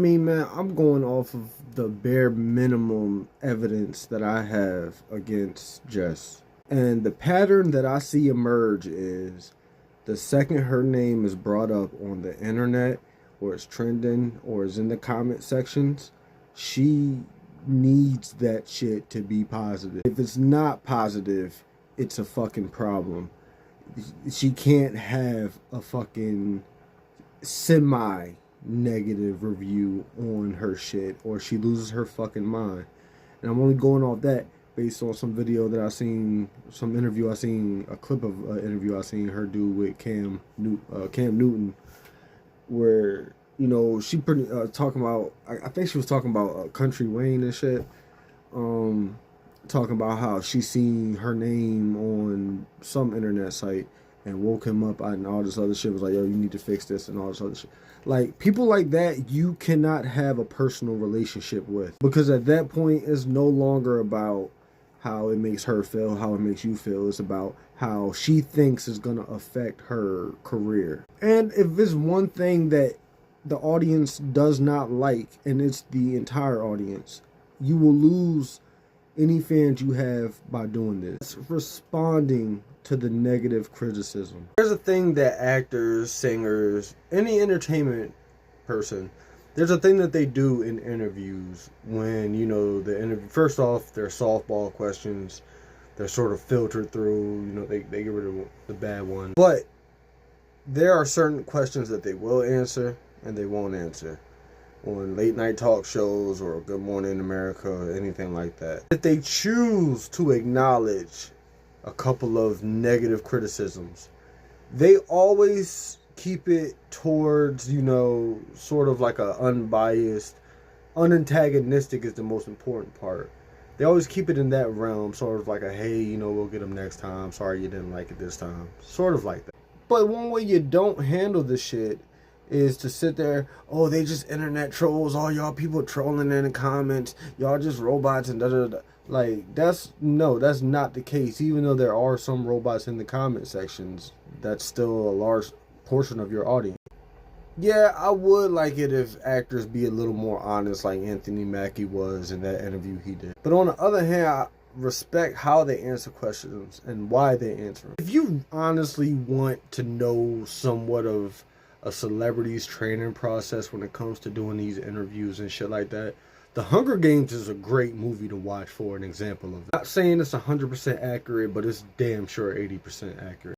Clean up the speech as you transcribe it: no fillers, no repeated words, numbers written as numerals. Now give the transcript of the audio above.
mean, man, I'm going off of the bare minimum evidence that I have against Jess. And the pattern that I see emerge is the second her name is brought up on the internet or it's trending or is in the comment sections, she needs that shit to be positive. If it's not positive, it's a fucking problem. She can't have a fucking semi-negative review on her shit or she loses her fucking mind. And I'm only going off that based on some video that I seen, some interview I seen, a clip of an interview I seen her do with Cam Newton, where, you know, she pretty talking about, I think she was talking about Country Wayne and shit, talking about how she seen her name on some internet site and woke him up and all this other shit, was like, yo, you need to fix this and all this other shit. Like, people like that, you cannot have a personal relationship with, because at that point, it's no longer about how it makes her feel, how it makes you feel. It's about how she thinks is going to affect her career. And if it's one thing that the audience does not like, and it's the entire audience, you will lose any fans you have by doing this. It's responding to the negative criticism. There's a thing that actors, singers, any entertainment person, there's a thing that they do in interviews when, you know, the interview, first off, their softball questions, they're sort of filtered through, you know, they get rid of the bad ones. But there are certain questions that they will answer and they won't answer on late night talk shows or Good Morning America or anything like that. If they choose to acknowledge a couple of negative criticisms, they always keep it towards, you know, sort of like a unbiased, unantagonistic is the most important part. They always keep it in that realm, sort of like a, hey, you know, we'll get them next time. Sorry you didn't like it this time. Sort of like that. But one way you don't handle this shit is to sit there, oh, they just internet trolls, all y'all people trolling in the comments, y'all just robots and da-da-da. Like, that's not the case. Even though there are some robots in the comment sections, that's still a large portion of your audience. Yeah, I would like it if actors be a little more honest like Anthony Mackie was in that interview he did. But on the other hand, I respect how they answer questions and why they answer them. If you honestly want to know somewhat of a celebrity's training process when it comes to doing these interviews and shit like that, The Hunger Games is a great movie to watch for an example of that. Not saying it's 100% accurate, but it's damn sure 80% accurate.